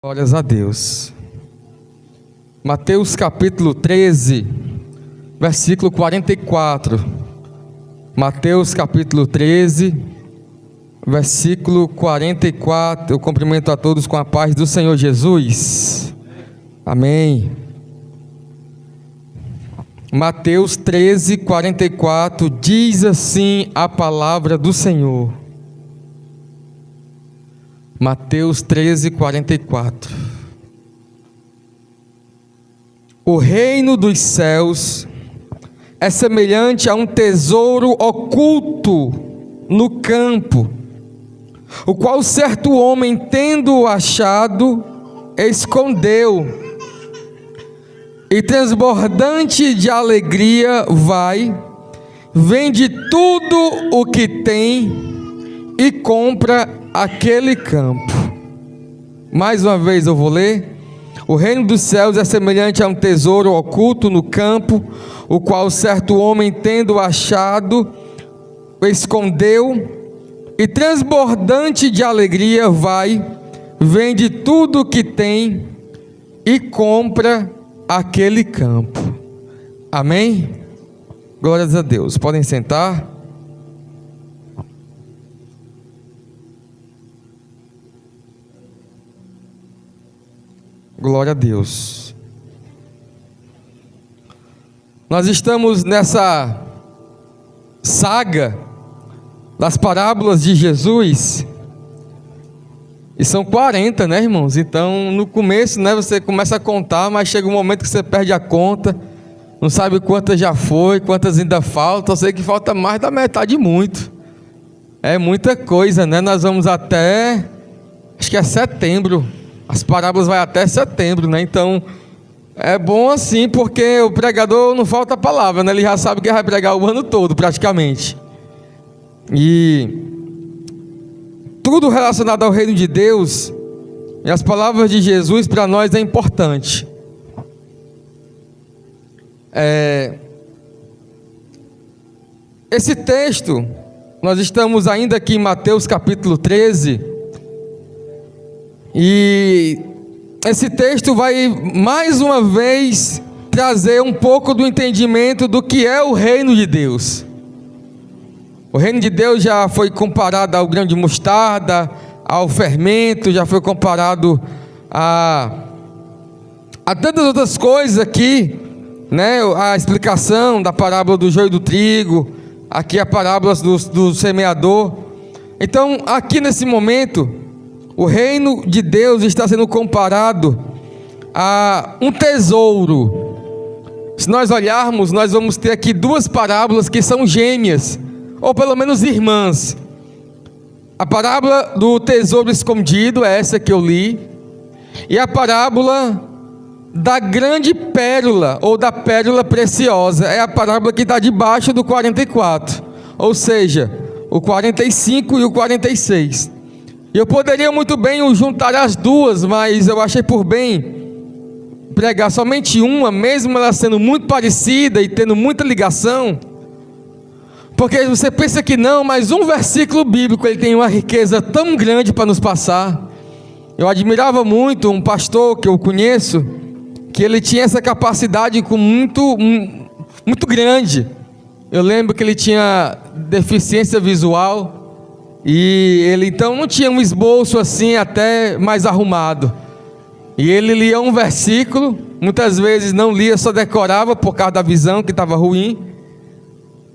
Glórias a Deus. Mateus capítulo 13, versículo 44. Mateus capítulo 13, versículo 44. Eu cumprimento a todos com a paz do Senhor Jesus. Amém. Mateus 13, 44 diz assim a palavra do Senhor. Mateus 13, 44. O reino dos céus é semelhante a um tesouro oculto no campo, o qual certo homem, tendo-o achado, escondeu, e transbordante de alegria vai, vende tudo o que tem e compra aquele campo. Mais uma vez eu vou ler. O reino dos céus é semelhante a um tesouro oculto no campo, o qual certo homem, tendo achado, escondeu, e transbordante de alegria vai, vende tudo o que tem e compra aquele campo. Amém? Glórias a Deus. Podem sentar. Glória a Deus. Nós estamos nessa saga das parábolas de Jesus, e são 40, né, irmãos? Então, no começo, né, você começa a contar, mas chega um momento que você perde a conta, não sabe quantas já foi, quantas ainda faltam. Eu sei que falta mais da metade, muito. É muita coisa, né? Nós vamos até, acho que é setembro. As parábolas vai até setembro, né? Então, é bom assim, porque o pregador não falta palavra, né? Ele já sabe que vai pregar o ano todo, praticamente. E tudo relacionado ao reino de Deus e as palavras de Jesus para nós é importante. Esse texto, nós estamos ainda aqui em Mateus capítulo 13, e esse texto vai mais uma vez trazer um pouco do entendimento do que é o reino de Deus. O reino de Deus já foi comparado ao grão de mostarda, ao fermento, já foi comparado a tantas outras coisas aqui, né? A explicação da parábola do joio e do trigo, aqui a parábola do semeador. Então, aqui nesse momento, o reino de Deus está sendo comparado a um tesouro. Se nós olharmos, nós vamos ter aqui duas parábolas que são gêmeas, ou pelo menos irmãs. A parábola do tesouro escondido é essa que eu li, e a parábola da grande pérola, ou da pérola preciosa, é a parábola que está debaixo do 44, ou seja, o 45 e o 46. Eu poderia muito bem juntar as duas, mas eu achei por bem pregar somente uma, mesmo ela sendo muito parecida e tendo muita ligação, porque você pensa que não, mas um versículo bíblico ele tem uma riqueza tão grande para nos passar. Eu admirava muito um pastor que eu conheço, que ele tinha essa capacidade muito grande. Eu lembro que ele tinha deficiência visual, e ele então não tinha um esboço assim até mais arrumado, e ele lia um versículo, muitas vezes não lia, só decorava por causa da visão que estava ruim,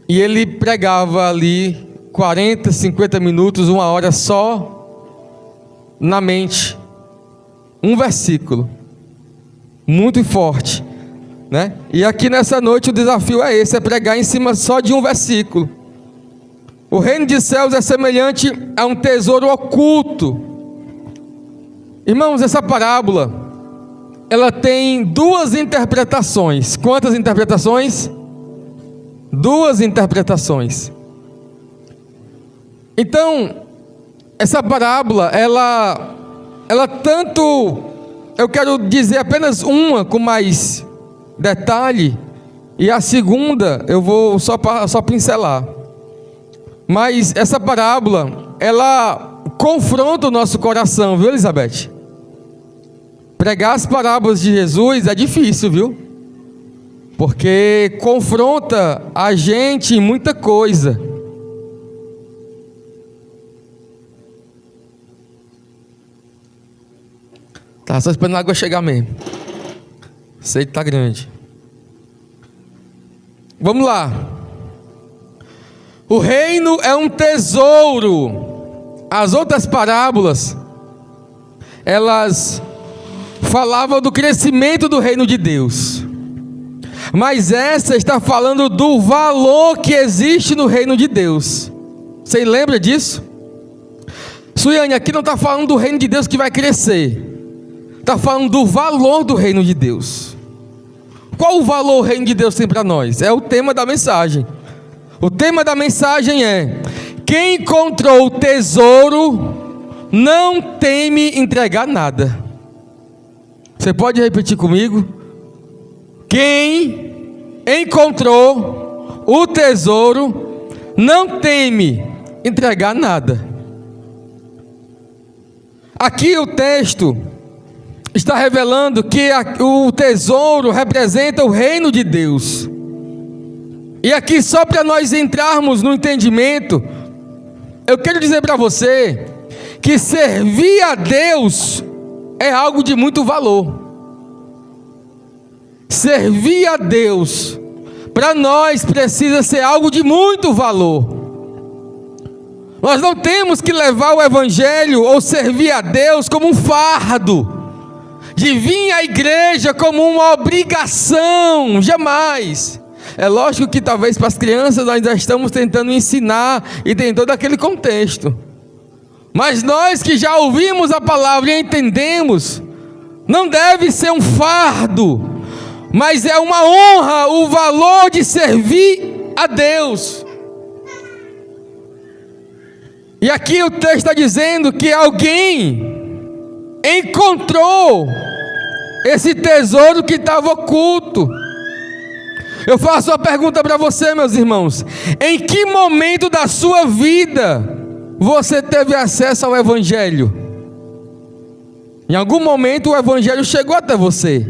e ele pregava ali 40, 50 minutos, uma hora só na mente, um versículo muito forte, né? E aqui nessa noite o desafio é esse, é pregar em cima só de um versículo. O reino dos céus é semelhante a um tesouro oculto. Irmãos, essa parábola, ela tem duas interpretações. Quantas interpretações? Duas interpretações. Então, essa parábola, ela tanto, eu quero dizer apenas uma com mais detalhe, e a segunda eu vou só pincelar. Mas essa parábola, ela confronta o nosso coração, viu, Elizabeth? Pregar as parábolas de Jesus é difícil, viu? Porque confronta a gente em muita coisa. Tá só esperando a água chegar mesmo. Sei que tá grande. Vamos lá. O reino é um tesouro. As outras parábolas, elas falavam do crescimento do reino de Deus. Mas essa está falando do valor que existe no reino de Deus. Você lembra disso? Suiane, aqui não está falando do reino de Deus que vai crescer. Está falando do valor do reino de Deus. Qual o valor o reino de Deus tem para nós? É o tema da mensagem. O tema da mensagem é: quem encontrou o tesouro não teme entregar nada. Você pode repetir comigo? Quem encontrou o tesouro não teme entregar nada. Aqui o texto está revelando que o tesouro representa o reino de Deus. E aqui, só para nós entrarmos no entendimento, eu quero dizer para você que servir a Deus é algo de muito valor. Servir a Deus para nós precisa ser algo de muito valor. Nós não temos que levar o evangelho ou servir a Deus como um fardo, de vir à igreja como uma obrigação, jamais. É lógico que talvez para as crianças nós já estamos tentando ensinar e tem todo aquele contexto. Mas nós que já ouvimos a palavra e entendemos, não deve ser um fardo, mas é uma honra o valor de servir a Deus. E aqui o texto está dizendo que alguém encontrou esse tesouro que estava oculto. Eu faço uma pergunta para você, meus irmãos: em que momento da sua vida você teve acesso ao evangelho? Em algum momento o evangelho chegou até você.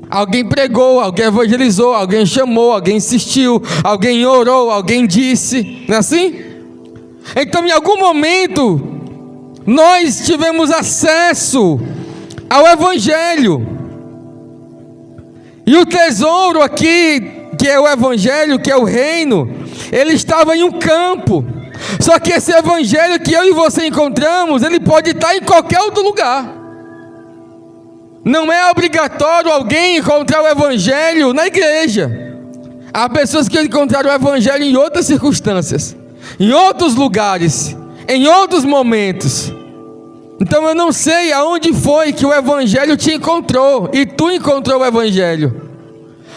Alguém pregou, alguém evangelizou, alguém chamou, alguém insistiu, alguém orou, alguém disse, não é assim? Então em algum momento nós tivemos acesso ao evangelho. E o tesouro aqui, que é o evangelho, que é o reino, ele estava em um campo. Só que esse evangelho que eu e você encontramos, ele pode estar em qualquer outro lugar. Não é obrigatório alguém encontrar o evangelho na igreja. Há pessoas que encontraram o evangelho em outras circunstâncias, em outros lugares, em outros momentos. Então eu não sei aonde foi que o evangelho te encontrou e tu encontrou o evangelho.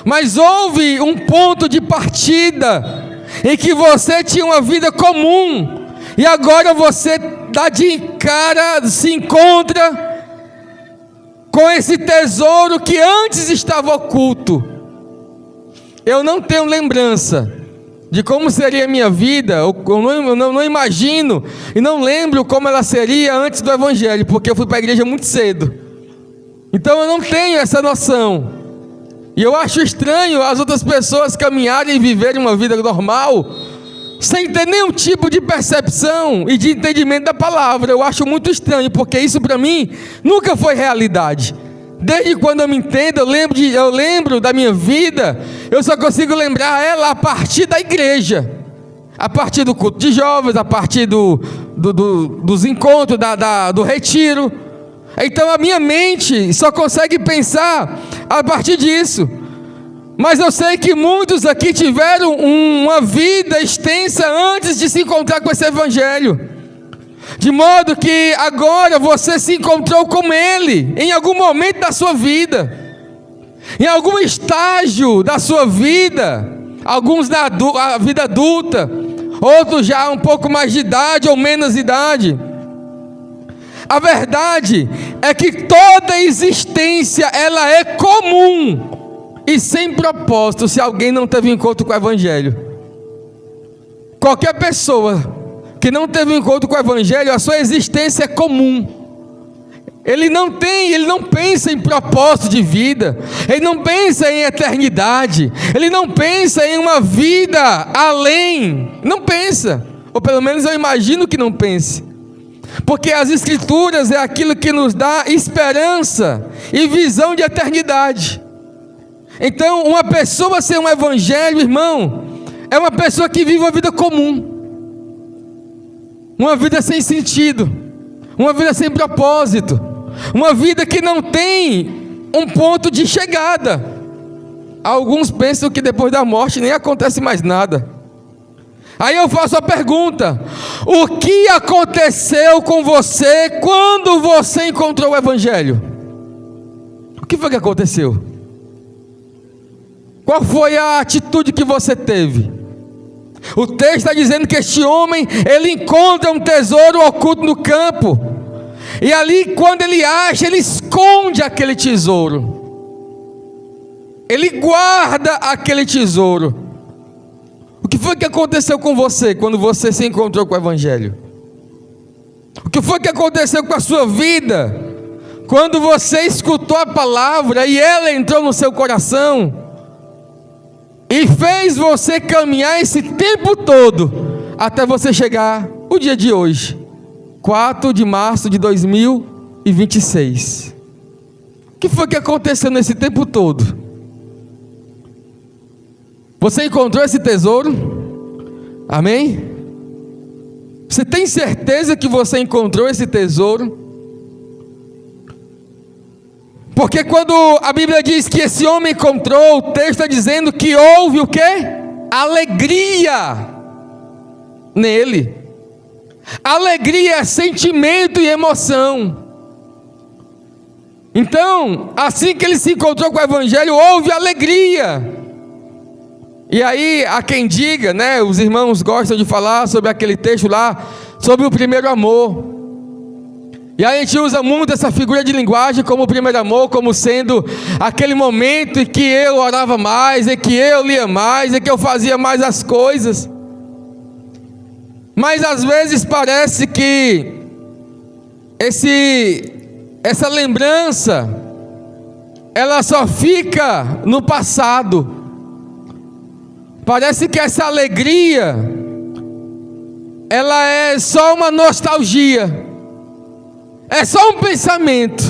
Mas houve um ponto de partida em que você tinha uma vida comum e agora você dá de cara, se encontra com esse tesouro que antes estava oculto. Eu não tenho lembrança de como seria a minha vida, eu não imagino e não lembro como ela seria antes do evangelho, porque eu fui para a igreja muito cedo. Então eu não tenho essa noção. E eu acho estranho as outras pessoas caminharem e viverem uma vida normal, sem ter nenhum tipo de percepção e de entendimento da palavra. Eu acho muito estranho, porque isso para mim nunca foi realidade. Desde quando eu me entendo, eu lembro da minha vida, eu só consigo lembrar ela a partir da igreja, a partir do culto de jovens, a partir dos encontros, do retiro. Então a minha mente só consegue pensar a partir disso. Mas eu sei que muitos aqui tiveram uma vida extensa antes de se encontrar com esse evangelho, de modo que agora você se encontrou com ele em algum momento da sua vida, em algum estágio da sua vida, alguns na vida adulta, outros já um pouco mais de idade ou menos idade. A verdade é que toda existência ela é comum e sem propósito se alguém não teve encontro com o evangelho. Qualquer pessoa que não teve um encontro com o evangelho, a sua existência é comum. Ele não pensa em propósito de vida, ele não pensa em eternidade, ele não pensa em uma vida além, não pensa, ou pelo menos eu imagino que não pense, porque as Escrituras é aquilo que nos dá esperança e visão de eternidade. Então, uma pessoa sem um evangelho, irmão, é uma pessoa que vive uma vida comum, uma vida sem sentido, uma vida sem propósito, uma vida que não tem um ponto de chegada. Alguns pensam que depois da morte nem acontece mais nada. Aí eu faço a pergunta: o que aconteceu com você quando você encontrou o evangelho? O que foi que aconteceu? Qual foi a atitude que você teve? O texto está dizendo que este homem, ele encontra um tesouro oculto no campo, e ali quando ele acha, ele esconde aquele tesouro, ele guarda aquele tesouro. O que foi que aconteceu com você quando você se encontrou com o evangelho? O que foi que aconteceu com a sua vida quando você escutou a palavra e ela entrou no seu coração e fez você caminhar esse tempo todo até você chegar o dia de hoje, 4 de março de 2026? O que foi que aconteceu nesse tempo todo? Você encontrou esse tesouro? Amém? Você tem certeza que você encontrou esse tesouro? Porque quando a Bíblia diz que esse homem encontrou, o texto está dizendo que houve o quê? Alegria nele. Alegria é sentimento e emoção. Então, assim que ele se encontrou com o evangelho, houve alegria. E aí, há quem diga, né, os irmãos gostam de falar sobre aquele texto lá, sobre o primeiro amor. E aí a gente usa muito essa figura de linguagem como o primeiro amor, como sendo aquele momento em que eu orava mais, em que eu lia mais, em que eu fazia mais as coisas. Mas às vezes parece que essa lembrança, ela só fica no passado. Parece que essa alegria, ela é só uma nostalgia, é só um pensamento.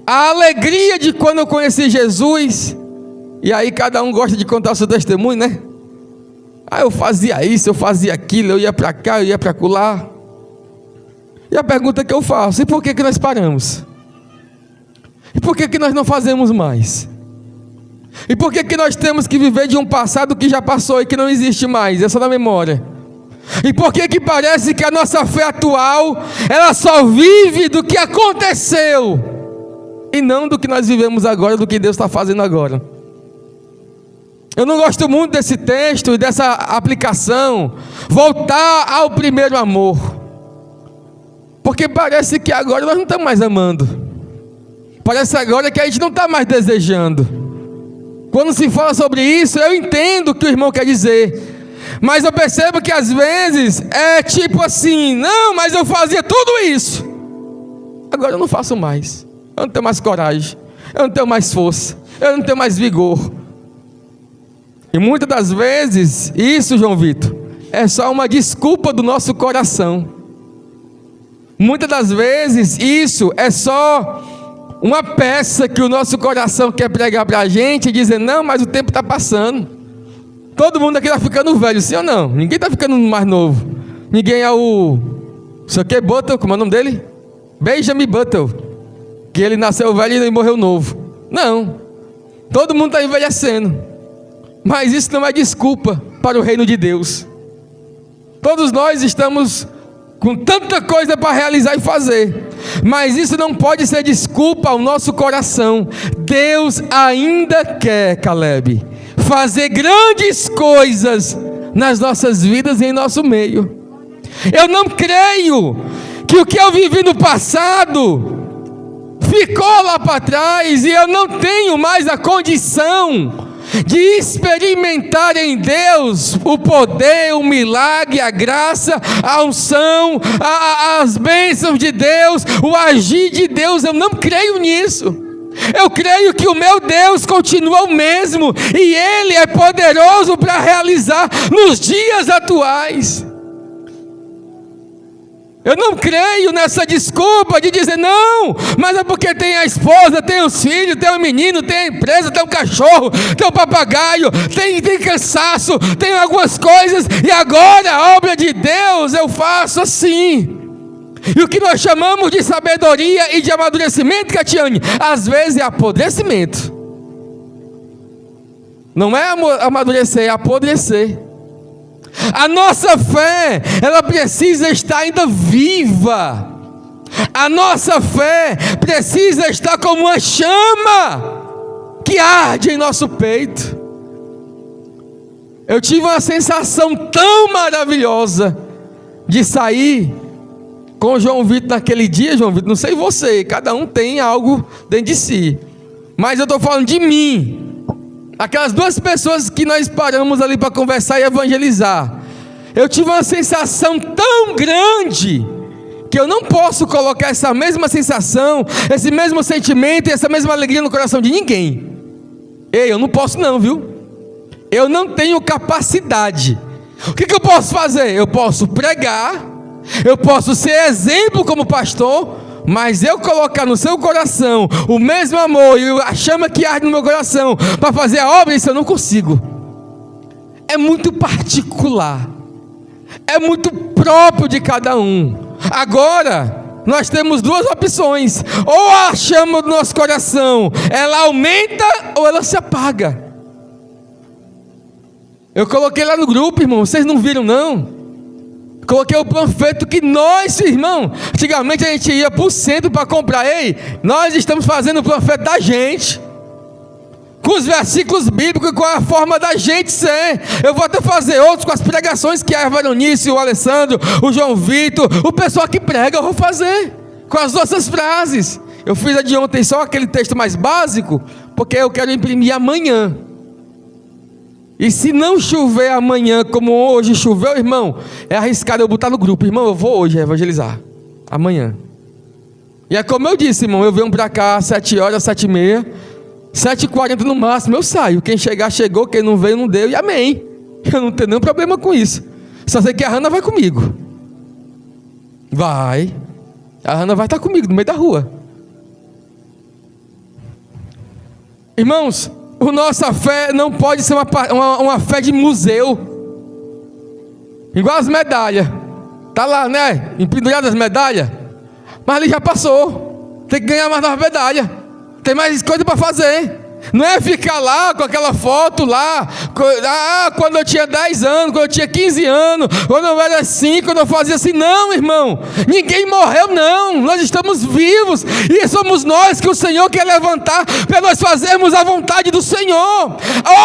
A alegria de quando eu conheci Jesus, e aí cada um gosta de contar o seu testemunho, né? Eu fazia isso, eu fazia aquilo, eu ia para cá, eu ia para acolá. E a pergunta que eu faço: e por que nós paramos? E por que nós não fazemos mais? E por que nós temos que viver de um passado que já passou e que não existe mais, é só na memória? E por que parece que a nossa fé atual, ela só vive do que aconteceu, e não do que nós vivemos agora, do que Deus está fazendo agora? Eu não gosto muito desse texto e dessa aplicação, voltar ao primeiro amor, porque parece que agora nós não estamos mais amando, parece agora que a gente não está mais desejando. Quando se fala sobre isso, eu entendo o que o irmão quer dizer, mas eu percebo que às vezes é tipo assim: não, mas eu fazia tudo isso, agora eu não faço mais, eu não tenho mais coragem, eu não tenho mais força, eu não tenho mais vigor. E muitas das vezes isso, João Vitor, é só uma desculpa do nosso coração. Muitas das vezes isso é só uma peça que o nosso coração quer pregar para a gente e dizer: não, mas o tempo está passando, todo mundo aqui está ficando velho, sim ou não? Ninguém está ficando mais novo, ninguém é o sei o que, Button, como é o nome dele? Benjamin Button, que ele nasceu velho e morreu novo. Não, todo mundo está envelhecendo, mas isso não é desculpa para o reino de Deus. Todos nós estamos com tanta coisa para realizar e fazer, mas isso não pode ser desculpa ao nosso coração. Deus ainda quer, Caleb, fazer grandes coisas nas nossas vidas e em nosso meio. Eu não creio que o que eu vivi no passado ficou lá para trás e eu não tenho mais a condição de experimentar em Deus o poder, o milagre, a graça, a unção, as bênçãos de Deus, o agir de Deus. Eu não creio nisso. Eu creio que o meu Deus continua o mesmo, e Ele é poderoso para realizar nos dias atuais. Eu não creio nessa desculpa de dizer, não, mas é porque tem a esposa, tem os filhos, tem o menino, tem a empresa, tem o cachorro, tem o papagaio, tem cansaço, tem algumas coisas, e agora a obra de Deus eu faço assim. E o que nós chamamos de sabedoria e de amadurecimento, Catiane, às vezes é apodrecimento. Não é amadurecer, é apodrecer. A nossa fé, ela precisa estar ainda viva. A nossa fé precisa estar como uma chama que arde em nosso peito. Eu tive uma sensação tão maravilhosa de sair com o João Vitor naquele dia, João Vitor, não sei você, cada um tem algo dentro de si, mas eu estou falando de mim. Aquelas duas pessoas que nós paramos ali para conversar e evangelizar, eu tive uma sensação tão grande, que eu não posso colocar essa mesma sensação, esse mesmo sentimento e essa mesma alegria no coração de ninguém. Ei, eu não posso não, viu? Eu não tenho capacidade. O que eu posso fazer? Eu posso pregar, eu posso ser exemplo como pastor, mas eu colocar no seu coração o mesmo amor e a chama que arde no meu coração para fazer a obra, isso eu não consigo. É muito particular, é muito próprio de cada um. Agora, nós temos duas opções: ou a chama do nosso coração, ela aumenta ou ela se apaga. Eu coloquei lá no grupo, irmão, vocês não viram não? Coloquei o panfleto que nós, irmão, antigamente a gente ia para o centro para comprar. Ei, nós estamos fazendo o panfleto da gente, com os versículos bíblicos, com a forma da gente ser. Eu vou até fazer outros com as pregações que a Varonice, o Alessandro, o João Vitor, o pessoal que prega, eu vou fazer com as nossas frases. Eu fiz a de ontem só aquele texto mais básico, porque eu quero imprimir amanhã. E se não chover amanhã, como hoje choveu, irmão, é arriscado eu botar no grupo: irmão, eu vou hoje evangelizar, amanhã. E é como eu disse, irmão, eu venho para cá às 7 horas, 7h30, 7h40 no máximo eu saio. Quem chegar, chegou, quem não veio, não deu, e amém. Eu não tenho nenhum problema com isso. Só sei que a Hannah vai comigo. Vai. A Hannah vai estar comigo no meio da rua. Irmãos, a nossa fé não pode ser uma fé de museu, igual as medalhas, está lá, né, empenduradas as medalhas, mas ali já passou, tem que ganhar mais novas medalhas, tem mais coisa para fazer. Não é ficar lá com aquela foto lá, quando eu tinha 10 anos, quando eu tinha 15 anos, quando eu era assim, quando eu fazia assim. Não, irmão, ninguém morreu não, nós estamos vivos, e somos nós que o Senhor quer levantar, para nós fazermos a vontade do Senhor.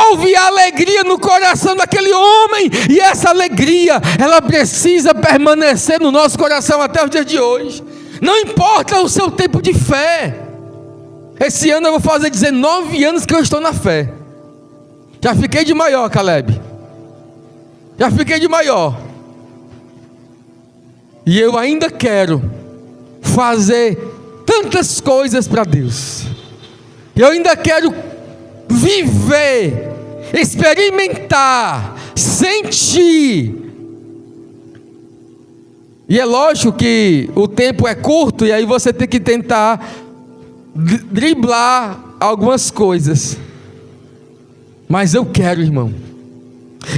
Houve alegria no coração daquele homem, e essa alegria, ela precisa permanecer no nosso coração até os dias de hoje. Não importa o seu tempo de fé. Esse ano eu vou fazer 19 anos que eu estou na fé. Já fiquei de maior, Caleb. Já fiquei de maior. E eu ainda quero fazer tantas coisas para Deus. Eu ainda quero viver, experimentar, sentir. E é lógico que o tempo é curto, e aí você tem que tentar driblar algumas coisas, mas eu quero, irmão,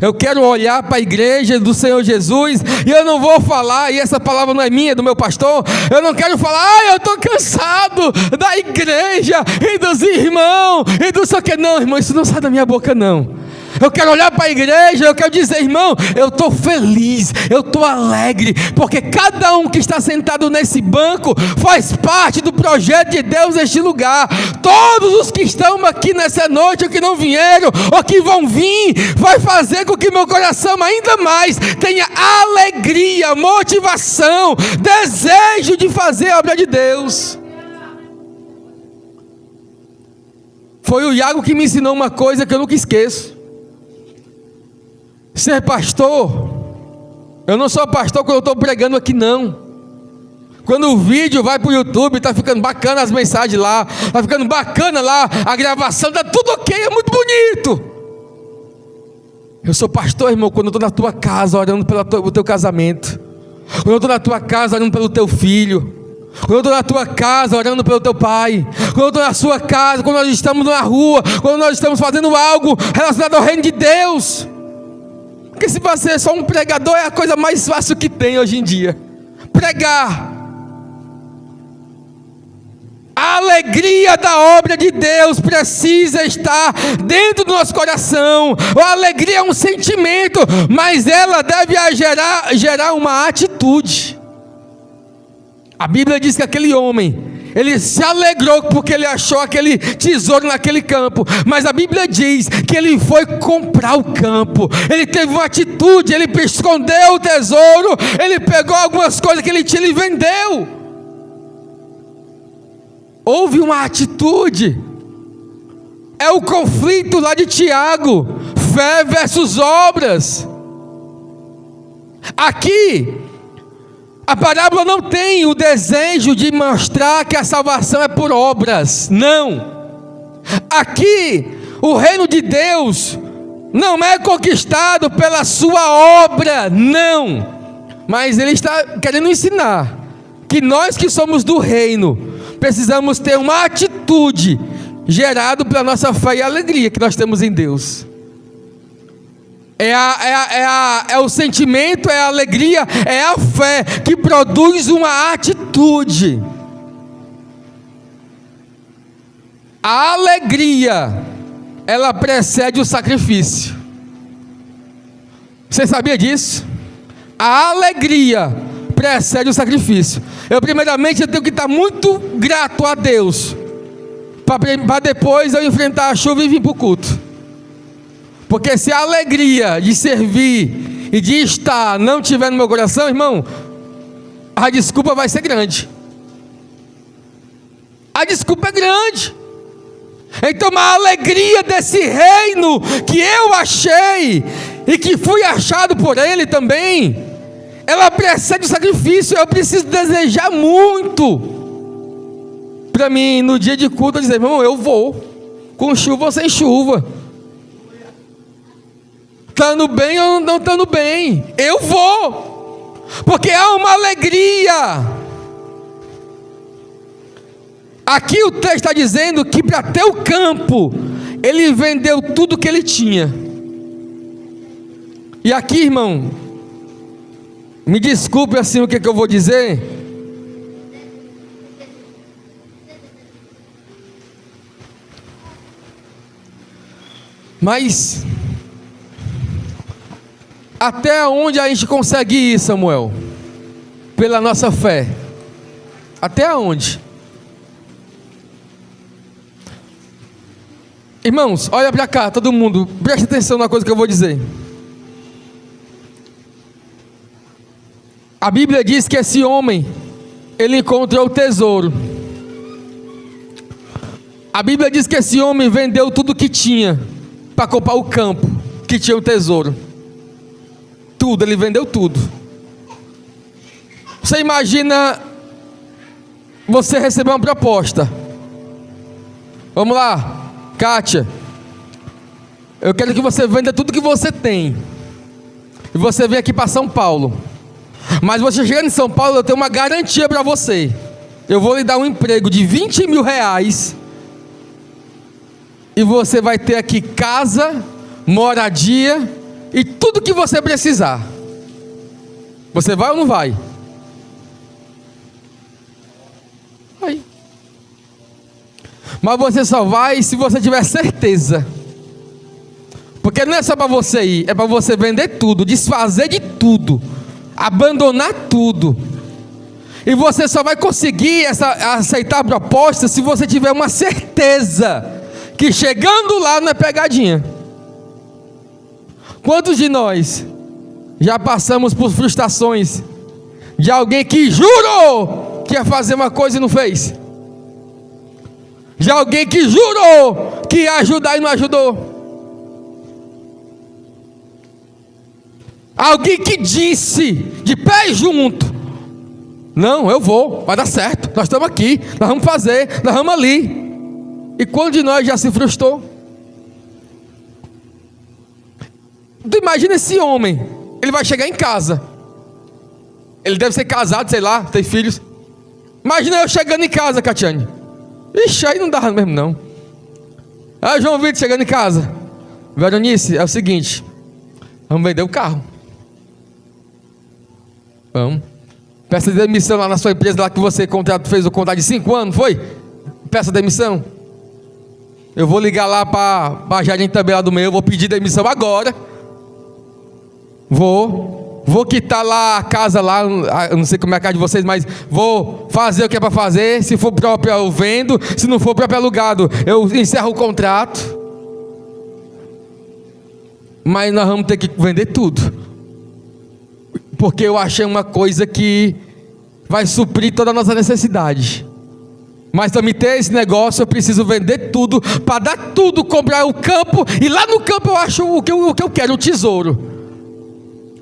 eu quero olhar para a igreja do Senhor Jesus, e eu não vou falar, e essa palavra não é minha, é do meu pastor, eu não quero falar, eu estou cansado da igreja, e dos irmãos, e do só que, não, irmão, isso não sai da minha boca não. Eu quero olhar para a igreja, eu quero dizer: irmão, eu estou feliz, eu estou alegre, porque cada um que está sentado nesse banco faz parte do projeto de Deus neste lugar. Todos os que estão aqui nessa noite, ou que não vieram, ou que vão vir, vai fazer com que meu coração ainda mais tenha alegria, motivação, desejo de fazer a obra de Deus. Foi o Iago que me ensinou uma coisa que eu nunca esqueço. Ser pastor, eu não sou pastor quando eu estou pregando aqui, não. Quando o vídeo vai para o YouTube, está ficando bacana as mensagens lá, está ficando bacana lá, a gravação, está tudo ok, é muito bonito. Eu sou pastor, irmão, quando eu estou na tua casa orando pelo teu casamento, quando eu estou na tua casa orando pelo teu filho, quando eu estou na tua casa orando pelo teu pai, quando eu estou na sua casa, quando nós estamos na rua, quando nós estamos fazendo algo relacionado ao reino de Deus. Porque se você é só um pregador, é a coisa mais fácil que tem hoje em dia. Pregar. A alegria da obra de Deus precisa estar dentro do nosso coração. A alegria é um sentimento, mas ela deve gerar uma atitude. A Bíblia diz que aquele homem, ele se alegrou porque ele achou aquele tesouro naquele campo. Mas a Bíblia diz que ele foi comprar o campo. Ele teve uma atitude, ele escondeu o tesouro, ele pegou algumas coisas que ele tinha e vendeu. Houve uma atitude. É o conflito lá de Tiago, fé versus obras. Aqui a parábola não tem o desejo de mostrar que a salvação é por obras, não. Aqui, o reino de Deus não é conquistado pela sua obra, não. Mas ele está querendo ensinar que nós que somos do reino, precisamos ter uma atitude gerada pela nossa fé e alegria que nós temos em Deus. É o sentimento, é a alegria, é a fé que produz uma atitude. A alegria, ela precede o sacrifício. Você sabia disso? A alegria precede o sacrifício. Primeiramente eu tenho que estar muito grato a Deus, para depois eu enfrentar a chuva e vir para o culto. Porque se a alegria de servir e de estar não tiver no meu coração, irmão, a desculpa vai ser grande. A desculpa é grande. Então a alegria desse reino que eu achei e que fui achado por ele também, ela precede o sacrifício. Eu preciso desejar muito para mim no dia de culto dizer, irmão, eu vou, com chuva ou sem chuva, estando bem ou não estando bem, eu vou, porque há uma alegria. Aqui o texto está dizendo que para ter o campo, ele vendeu tudo que ele tinha. E aqui, irmão, me desculpe assim o que eu vou dizer, mas até onde a gente consegue ir, Samuel? Pela nossa fé. Até onde? Irmãos, olha para cá, todo mundo, preste atenção na coisa que eu vou dizer. A Bíblia diz que esse homem, ele encontrou o tesouro. A Bíblia diz que esse homem vendeu tudo que tinha para comprar o campo que tinha o tesouro. Tudo, ele vendeu tudo. Você imagina você receber uma proposta. Vamos lá, Kátia, eu quero que você venda tudo que você tem e você vem aqui para São Paulo. Mas você chegando em São Paulo, eu tenho uma garantia para você. Eu vou lhe dar um emprego de 20 mil reais e você vai ter aqui casa, moradia e tudo que você precisar. Você vai ou não vai? Vai. Mas você só vai se você tiver certeza. Porque não é só para você ir, é para você vender tudo, desfazer de tudo, abandonar tudo. E você só vai conseguir aceitar a proposta se você tiver uma certeza que chegando lá não é pegadinha. Quantos de nós já passamos por frustrações de alguém que jurou que ia fazer uma coisa e não fez? de alguém que jurou que ia ajudar e não ajudou. Alguém que disse, de pé junto: não, eu vou, vai dar certo, nós estamos aqui, nós vamos fazer, nós vamos ali. E quando de nós já se frustrou? Tu imagina esse homem, ele vai chegar em casa, ele deve ser casado, sei lá, tem filhos. Imagina eu chegando em casa, Catiane. Ixi, aí não dá mesmo não. Ah, João Vitor chegando em casa: Veronice, é o seguinte, vamos vender o carro. Vamos. Peça demissão lá na sua empresa, lá que você fez o contrato de 5 anos, foi? Peça demissão. Eu vou ligar lá para Jardim também lá do meio, eu vou pedir demissão agora. Vou quitar lá a casa lá, eu não sei como é a casa de vocês, mas vou fazer o que é para fazer. Se for próprio eu vendo, se não for próprio alugado, eu encerro o contrato. Mas nós vamos ter que vender tudo, porque eu achei uma coisa que vai suprir toda a nossa necessidade. Mas para me ter esse negócio, eu preciso vender tudo, para dar tudo, comprar o campo, e lá no campo eu acho o que eu quero, o tesouro.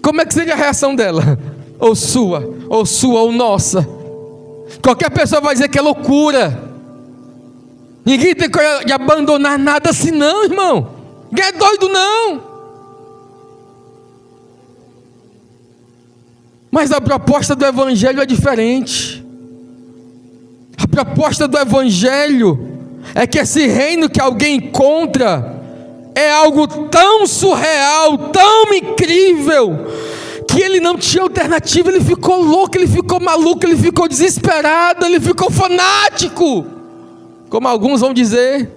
Como é que seria a reação dela? Ou sua, ou nossa? Qualquer pessoa vai dizer que é loucura. Ninguém tem coragem de abandonar nada assim não, irmão. Ninguém é doido não. Mas a proposta do Evangelho é diferente. A proposta do Evangelho é que esse reino que alguém encontra é algo tão surreal, tão incrível, que ele não tinha alternativa. Ele ficou louco, ele ficou maluco, ele ficou desesperado, ele ficou fanático. Como alguns vão dizer: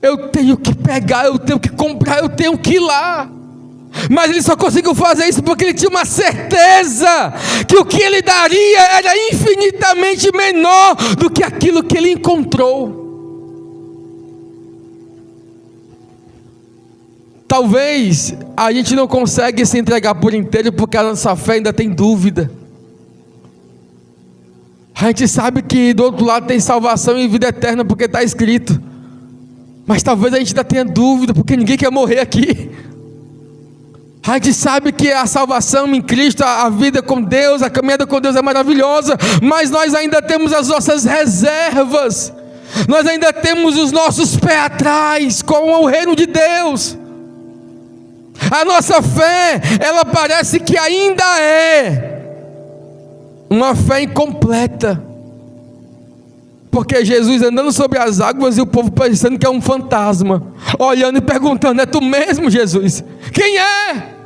eu tenho que pegar, eu tenho que comprar, eu tenho que ir lá. Mas ele só conseguiu fazer isso porque ele tinha uma certeza que o que ele daria era infinitamente menor do que aquilo que ele encontrou. Talvez a gente não consiga se entregar por inteiro porque a nossa fé ainda tem dúvida. A gente sabe que do outro lado tem salvação e vida eterna porque está escrito, mas talvez a gente ainda tenha dúvida porque ninguém quer morrer aqui. A gente sabe que a salvação em Cristo, a vida com Deus, a caminhada com Deus é maravilhosa, mas nós ainda temos as nossas reservas, nós ainda temos os nossos pés atrás com o reino de Deus. A nossa fé, ela parece que ainda é uma fé incompleta, porque Jesus andando sobre as águas e o povo pensando que é um fantasma, olhando e perguntando: é tu mesmo, Jesus? Quem é?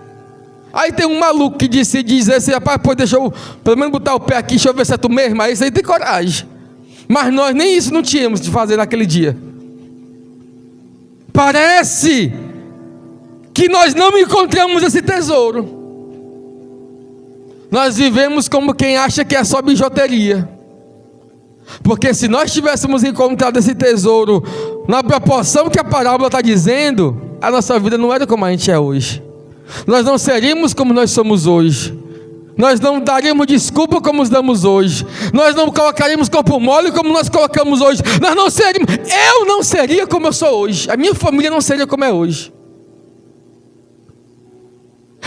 Aí tem um maluco que diz assim: rapaz, pô, deixa eu pelo menos botar o pé aqui, deixa eu ver se é tu mesmo. Aí isso aí tem coragem. Mas nós nem isso não tínhamos de fazer naquele dia. Parece que nós não encontramos esse tesouro. Nós vivemos como quem acha que é só bijuteria. Porque se nós tivéssemos encontrado esse tesouro na proporção que a parábola está dizendo, a nossa vida não era como a gente é hoje. Nós não seríamos como nós somos hoje. Nós não daríamos desculpa como nos damos hoje. Nós não colocaríamos corpo mole como nós colocamos hoje. Nós não seríamos. Eu não seria como eu sou hoje. A minha família não seria como é hoje.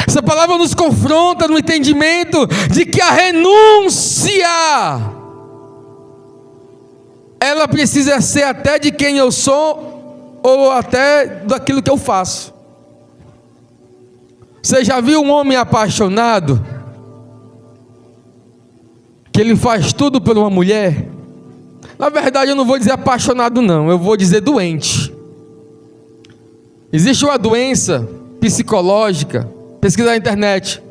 Essa palavra nos confronta no entendimento de que a renúncia, ela precisa ser até de quem eu sou, ou até daquilo que eu faço. Você já viu um homem apaixonado, que ele faz tudo por uma mulher? Na verdade eu não vou dizer apaixonado não, eu vou dizer doente. Existe uma doença psicológica, pesquisa na internet,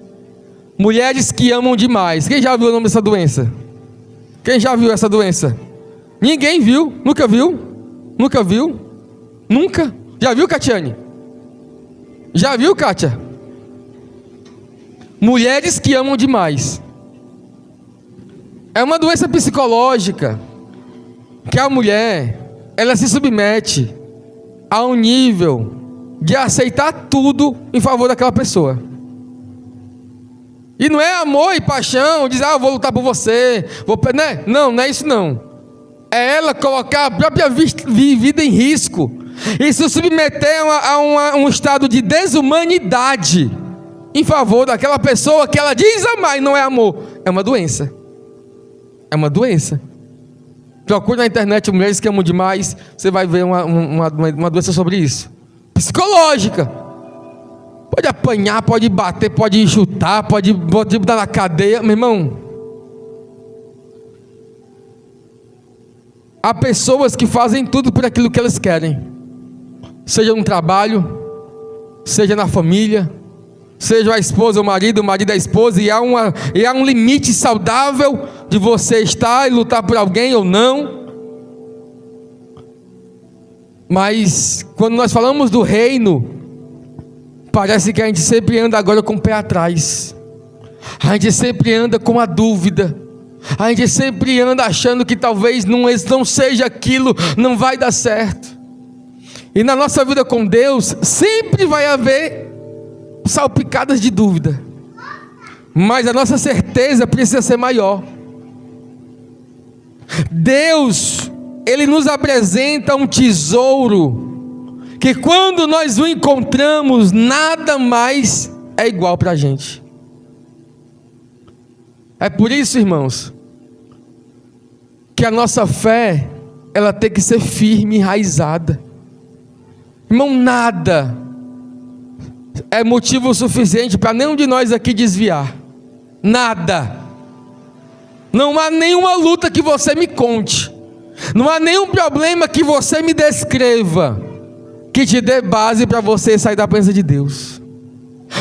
mulheres que amam demais. Quem já viu o nome dessa doença? Quem já viu essa doença? Ninguém viu, nunca viu? Nunca viu? Nunca? Já viu, Catiane? Já viu, Kátia? Mulheres que amam demais. É uma doença psicológica, que a mulher, ela se submete a um nível de aceitar tudo em favor daquela pessoa. E não é amor e paixão, diz: eu vou lutar por você, né? Não é isso não. é ela colocar a própria vida em risco e se submeter a um estado de desumanidade em favor daquela pessoa que ela diz amar e não é amor. É uma doença. É uma doença. Procure na internet mulheres que amam demais, você vai ver uma doença sobre isso. Psicológica. Pode apanhar, pode bater, pode chutar, pode botar na cadeia. Meu irmão, há pessoas que fazem tudo por aquilo que elas querem. Seja no trabalho, seja na família, seja a esposa, o marido a esposa, e há um limite saudável de você estar e lutar por alguém ou não. Mas quando nós falamos do reino, parece que a gente sempre anda agora com o pé atrás. A gente sempre anda com a dúvida. A gente sempre anda achando que talvez não seja aquilo, não vai dar certo. E na nossa vida com Deus, sempre vai haver salpicadas de dúvida. Mas a nossa certeza precisa ser maior. Deus, Ele nos apresenta um tesouro que quando nós o encontramos, nada mais é igual para a gente. É por isso, irmãos, que a nossa fé, ela tem que ser firme e enraizada. Irmão, nada é motivo suficiente para nenhum de nós aqui desviar. Nada. Não há nenhuma luta que você me conte. Não há nenhum problema que você me descreva que te dê base para você sair da presença de Deus.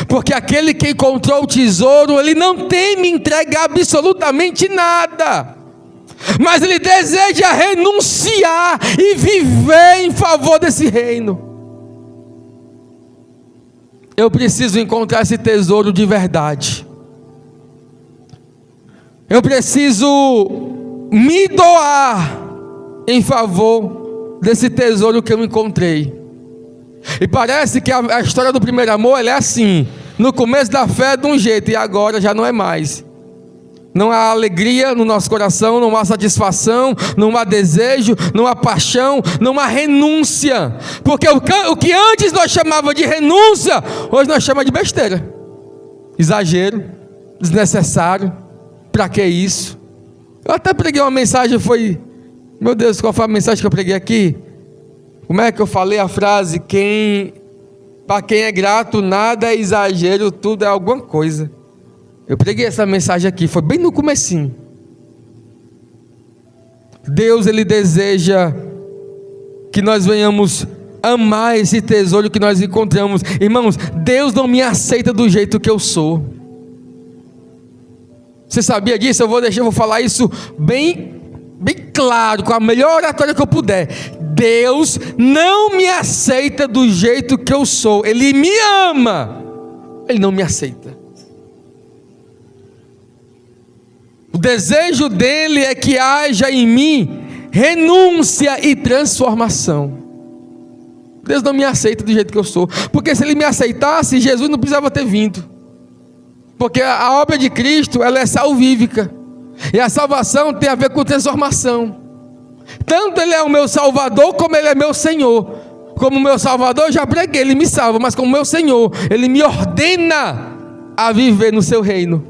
Porque aquele que encontrou o tesouro, ele não tem me entregar absolutamente nada, mas ele deseja renunciar e viver em favor desse reino. Eu preciso encontrar esse tesouro de verdade. Eu preciso me doar em favor desse tesouro que eu encontrei. E parece que a história do primeiro amor, ela é assim. No começo da fé é de um jeito, e agora já não é mais. Não há alegria no nosso coração, não há satisfação, não há desejo, não há paixão, não há renúncia. Porque o que antes nós chamávamos de renúncia, hoje nós chamamos de besteira. Exagero, desnecessário. Para que isso? Eu até preguei uma mensagem, meu Deus, qual foi a mensagem que eu preguei aqui? Como é que eu falei a frase? Para quem é grato, nada é exagero, tudo é alguma coisa. Eu preguei essa mensagem aqui, foi bem no comecinho. Deus, Ele deseja que nós venhamos amar esse tesouro que nós encontramos. Irmãos, Deus não me aceita do jeito que eu sou. Você sabia disso? Eu vou falar isso bem claro, com a melhor oratória que eu puder. Deus não me aceita do jeito que eu sou. Ele me ama, Ele não me aceita. O desejo dele é que haja em mim renúncia e transformação. Deus não me aceita do jeito que eu sou, porque se Ele me aceitasse, Jesus não precisava ter vindo. Porque a obra de Cristo, ela é salvífica, e a salvação tem a ver com transformação. Tanto Ele é o meu Salvador, como Ele é meu Senhor. Como meu Salvador, eu já preguei, Ele me salva, mas como meu Senhor, Ele me ordena a viver no seu reino.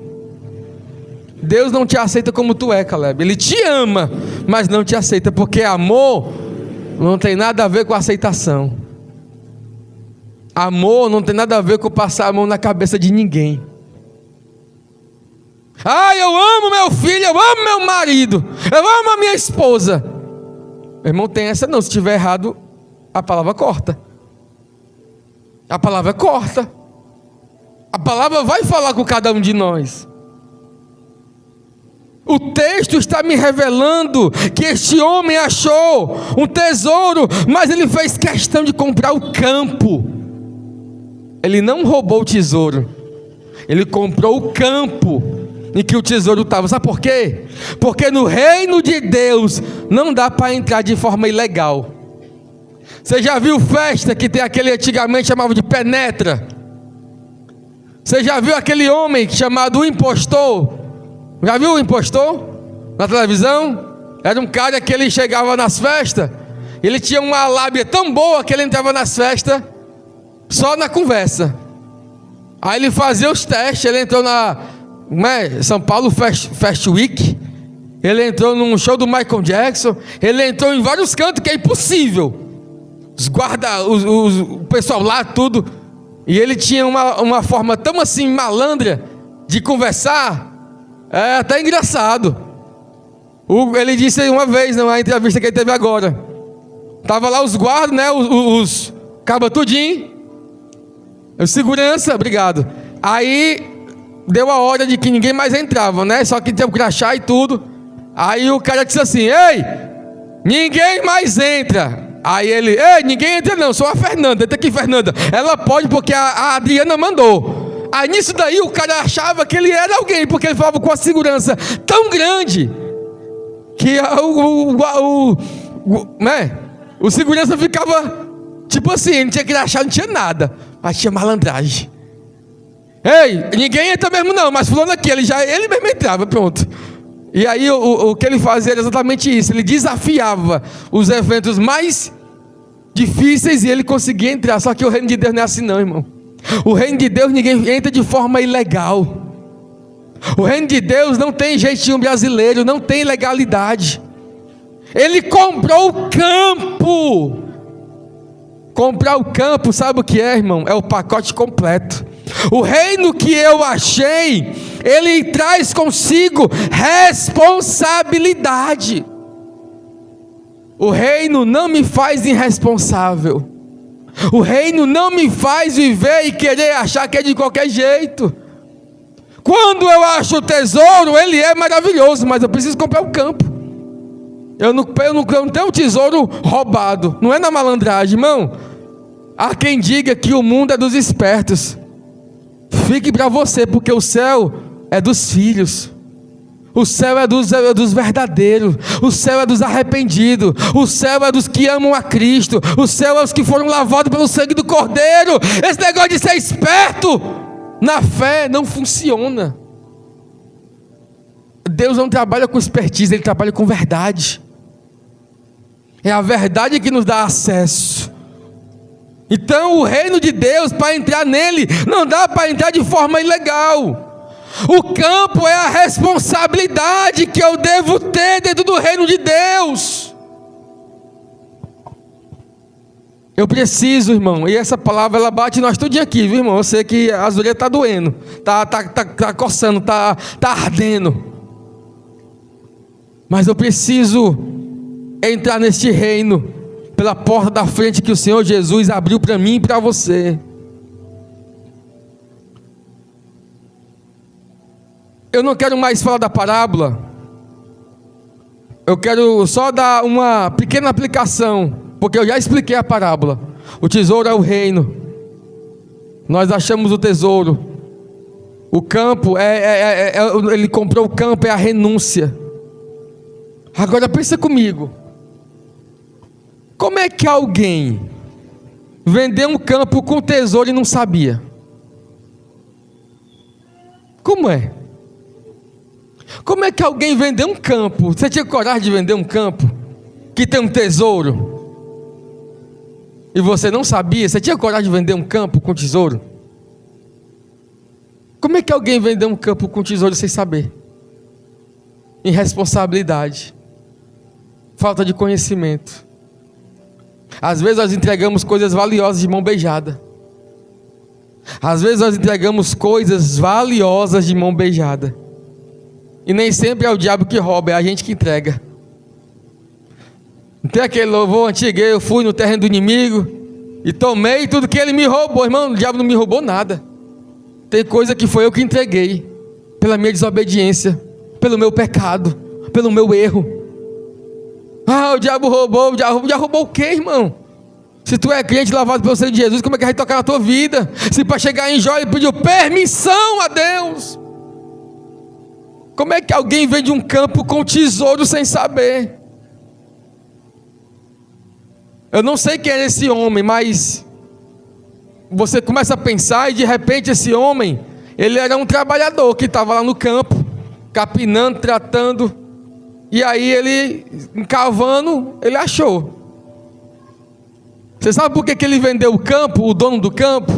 Deus não te aceita como tu é, Caleb. Ele te ama, mas não te aceita, porque amor não tem nada a ver com aceitação. Amor não tem nada a ver com passar a mão na cabeça de ninguém. Eu amo meu filho, eu amo meu marido, eu amo a minha esposa. Meu irmão, tem essa não. Se estiver errado, a palavra corta. A palavra corta. A palavra vai falar com cada um de nós. O texto está me revelando que este homem achou um tesouro, mas ele fez questão de comprar o campo. Ele não roubou o tesouro, ele comprou o campo em que o tesouro estava. Sabe por quê? Porque no reino de Deus não dá para entrar de forma ilegal. Você já viu festa que tem aquele antigamente chamava de penetra? Você já viu aquele homem chamado impostor? Já viu o impostor na televisão? Era um cara que ele chegava nas festas, ele tinha uma lábia tão boa que ele entrava nas festas só na conversa. Aí ele fazia os testes, ele entrou na São Paulo Fast Week, ele entrou num show do Michael Jackson, ele entrou em vários cantos que é impossível. O pessoal lá, tudo. E ele tinha uma forma tão assim malandra de conversar, é até engraçado. Ele disse uma vez, numa entrevista que ele teve agora, tava lá os guardas, né, os caba tudinho, segurança, obrigado. Aí deu a hora de que ninguém mais entrava, né, só que tinha o crachá e tudo. Aí o cara disse assim: ei, ninguém mais entra. Aí ele: ei, ninguém entra não, só a Fernanda. Entra aqui, Fernanda, ela pode porque a Adriana mandou. Aí nisso daí o cara achava que ele era alguém, porque ele falava com a segurança tão grande que o segurança ficava tipo assim, não tinha que achar, não tinha nada, mas tinha malandragem. Ei, ninguém entra mesmo não, mas fulano aqui, ele mesmo entrava, pronto. E aí o que ele fazia era exatamente isso, ele desafiava os eventos mais difíceis e ele conseguia entrar. Só que o reino de Deus não é assim não, irmão. O reino de Deus ninguém entra de forma ilegal. O reino de Deus não tem jeitinho brasileiro, não tem legalidade. Ele comprou o campo. Comprar o campo, sabe o que é, irmão? É o pacote completo. O reino que eu achei, ele traz consigo responsabilidade. O reino não me faz irresponsável. O reino não me faz viver e querer achar que é de qualquer jeito. Quando eu acho o tesouro, ele é maravilhoso, mas eu preciso comprar o campo. Eu não tenho um tesouro roubado, não é na malandragem, irmão. Há quem diga que o mundo é dos espertos. Fique para você, porque o céu é dos filhos. O céu é dos verdadeiros. O céu é dos arrependidos. O céu é dos que amam a Cristo. O céu é dos que foram lavados pelo sangue do Cordeiro. Esse negócio de ser esperto na fé não funciona. Deus não trabalha com expertise, Ele trabalha com verdade. É a verdade que nos dá acesso. Então o reino de Deus, para entrar nele, não dá para entrar de forma ilegal. O campo é a responsabilidade que eu devo ter dentro do reino de Deus. Eu preciso, irmão, e essa palavra ela bate nós tudinho aqui, viu, irmão? Eu sei que a orelhas está doendo, tá coçando, tá ardendo. Mas eu preciso entrar neste reino pela porta da frente que o Senhor Jesus abriu para mim e para você. Eu não quero mais falar da parábola. Eu quero só dar uma pequena aplicação, porque eu já expliquei a parábola. O tesouro é o reino. Nós achamos o tesouro. O campo ele comprou o campo, é a renúncia. Agora pensa comigo. Como é que alguém vendeu um campo com tesouro e não sabia? Como é? Como é que alguém vendeu um campo? Você tinha coragem de vender um campo que tem um tesouro e você não sabia? Você tinha coragem de vender um campo com tesouro? Como é que alguém vendeu um campo com tesouro sem saber? Irresponsabilidade, falta de conhecimento. Às vezes nós entregamos coisas valiosas de mão beijada. Às vezes nós entregamos coisas valiosas de mão beijada. E nem sempre é o diabo que rouba, é a gente que entrega. Não tem aquele louvor antigo: eu fui no terreno do inimigo e tomei tudo que ele me roubou. Irmão, o diabo não me roubou nada. Tem coisa que foi eu que entreguei, pela minha desobediência, pelo meu pecado, pelo meu erro. Ah, o diabo roubou. O diabo roubou o quê, irmão? Se tu é crente lavado pelo sangue de Jesus, como é que vai tocar na tua vida? Se para chegar em Jó ele pediu permissão a Deus. Como é que alguém vende um campo com tesouro sem saber? Eu não sei quem é esse homem, mas você começa a pensar e de repente esse homem, ele era um trabalhador que estava lá no campo, capinando, tratando. E aí ele, cavando, ele achou. Você sabe por que ele vendeu o campo, o dono do campo?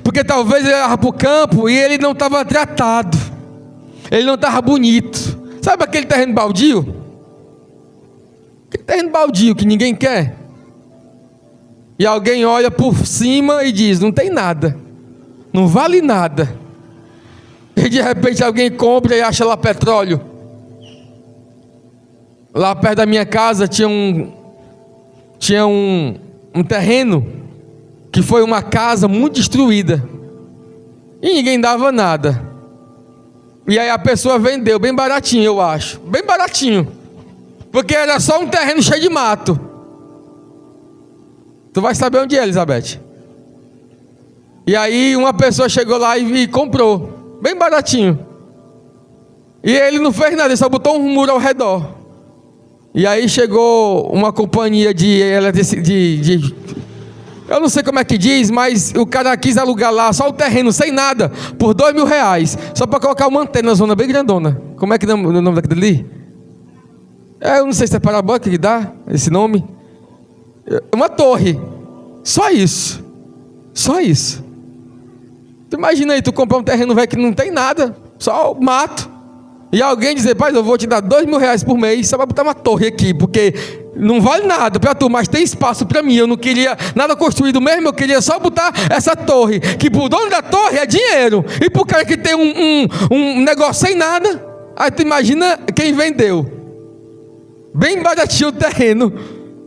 Porque talvez ele ia para o campo e ele não estava tratado. Ele não estava bonito. Sabe aquele terreno baldio? Aquele terreno baldio que ninguém quer. E alguém olha por cima e diz, não tem nada. Não vale nada. E de repente alguém compra e acha lá petróleo. Lá perto da minha casa tinha um terreno que foi uma casa muito destruída. E ninguém dava nada. E aí a pessoa vendeu bem baratinho, eu acho. Bem baratinho. Porque era só um terreno cheio de mato. Tu vai saber onde é, Elizabeth. E aí uma pessoa chegou lá e comprou. Bem baratinho. E ele não fez nada, ele só botou um muro ao redor. E aí chegou uma companhia de eu não sei como é que diz, mas o cara quis alugar lá só o terreno, sem nada, por R$2.000, só para colocar uma antena na zona bem grandona. Como é que é o nome daquele ali? Eu não sei se é parabólica que dá esse nome. Uma torre. Só isso. Só isso. Tu imagina aí, tu comprar um terreno velho que não tem nada, só mato. E alguém dizer, pai, eu vou te dar R$2.000 por mês, só para botar uma torre aqui, porque não vale nada para tu, mas tem espaço para mim. Eu não queria nada construído mesmo, eu queria só botar essa torre, que pro dono da torre é dinheiro, e pro cara que tem um negócio sem nada. Aí tu imagina quem vendeu. Bem baratinho o terreno,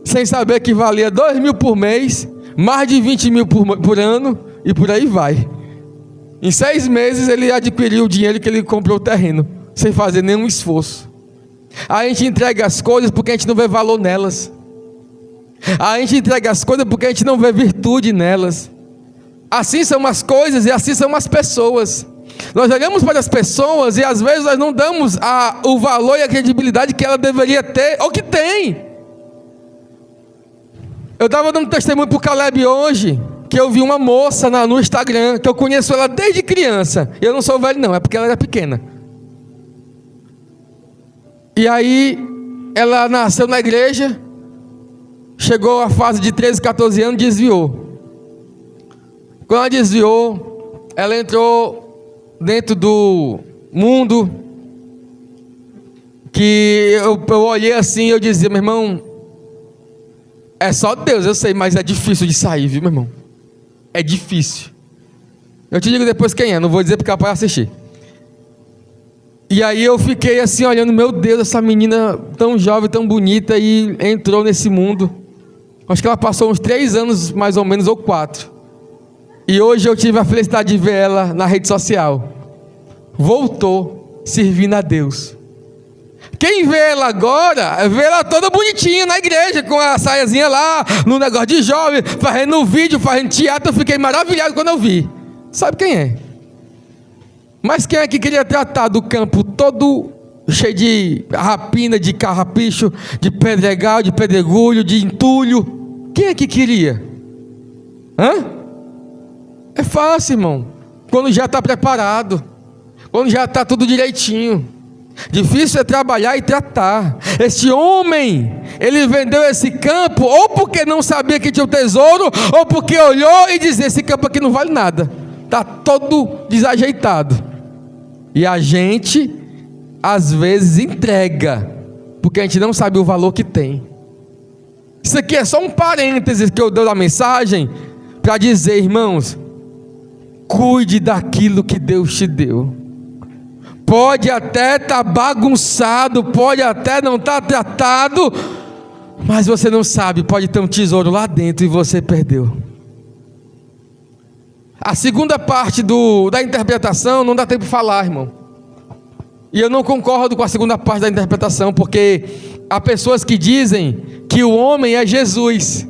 sem saber que valia R$2.000 por mês, mais de R$20.000 por ano, e por aí vai. Em 6 meses ele adquiriu o dinheiro que ele comprou o terreno, sem fazer nenhum esforço. A gente entrega as coisas porque a gente não vê valor nelas. A gente entrega as coisas porque a gente não vê virtude nelas. Assim são as coisas e assim são as pessoas. Nós olhamos para as pessoas e às vezes nós não damos o valor e a credibilidade que ela deveria ter, ou que tem. Eu estava dando testemunho para o Caleb hoje, que eu vi uma moça no Instagram, que eu conheço ela desde criança. Eu não sou velho não, é porque ela era pequena. E aí, ela nasceu na igreja, chegou à fase de 13, 14 anos, desviou. Quando ela desviou, ela entrou dentro do mundo, que eu olhei assim, eu dizia, meu irmão, é só Deus, eu sei, mas é difícil de sair, viu, meu irmão? É difícil. Eu te digo depois quem é, não vou dizer porque ela pode assistir. E aí eu fiquei assim olhando, meu Deus, essa menina tão jovem, tão bonita, e entrou nesse mundo. Acho que ela passou uns 3 anos, mais ou menos, ou 4. E hoje eu tive a felicidade de ver ela na rede social. Voltou, servindo a Deus. Quem vê ela agora, vê ela toda bonitinha na igreja, com a saiazinha lá, no negócio de jovem, fazendo vídeo, fazendo teatro. Eu fiquei maravilhado quando eu vi. Sabe quem é? Mas quem é que queria tratar do campo todo cheio de rapina, de carrapicho, de pedregal, de pedregulho, de entulho? Quem é que queria? É fácil, irmão. Quando já está preparado, quando já está tudo direitinho. Difícil é trabalhar e tratar. Este homem, ele vendeu esse campo ou porque não sabia que tinha o tesouro, ou porque olhou e disse, esse campo aqui não vale nada, está todo desajeitado. E a gente às vezes entrega porque a gente não sabe o valor que tem. Isso aqui é só um parênteses que eu dou da mensagem para dizer, irmãos, cuide daquilo que Deus te deu. Pode até estar bagunçado, pode até não estar tratado, mas você não sabe, pode ter um tesouro lá dentro e você perdeu. A segunda parte da interpretação não dá tempo de falar, irmão. E eu não concordo com a segunda parte da interpretação, porque há pessoas que dizem que o homem é Jesus,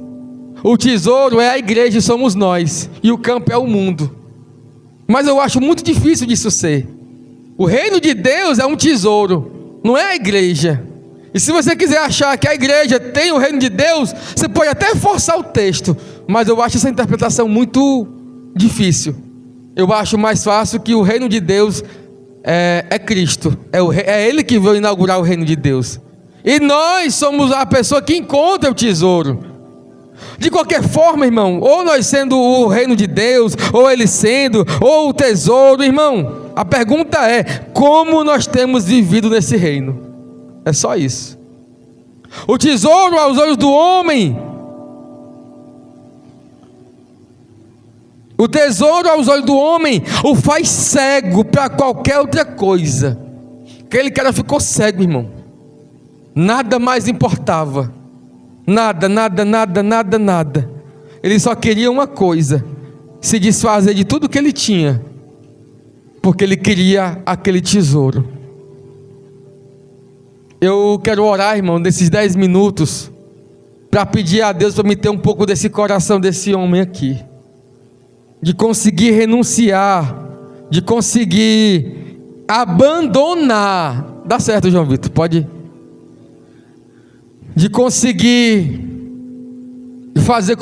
o tesouro é a igreja e somos nós, e o campo é o mundo. Mas eu acho muito difícil disso ser. O reino de Deus é um tesouro, não é a igreja. E se você quiser achar que a igreja tem o reino de Deus, você pode até forçar o texto, mas eu acho essa interpretação muito difícil. Eu acho mais fácil que o reino de Deus é Cristo, é Ele que veio inaugurar o reino de Deus. E nós somos a pessoa que encontra o tesouro. De qualquer forma, irmão, ou nós sendo o reino de Deus, ou ele sendo, ou o tesouro, irmão, a pergunta é: como nós temos vivido nesse reino? É só isso. O tesouro aos olhos do homem, o tesouro aos olhos do homem o faz cego para qualquer outra coisa. Aquele cara ficou cego, irmão. Nada mais importava. Nada. Ele só queria uma coisa: se desfazer de tudo que ele tinha, porque ele queria aquele tesouro. Eu quero orar, irmão, nesses 10 minutos, para pedir a Deus para me ter um pouco desse coração desse homem aqui, de conseguir renunciar, de conseguir abandonar. Dá certo, João Vitor, pode ir. De conseguir fazer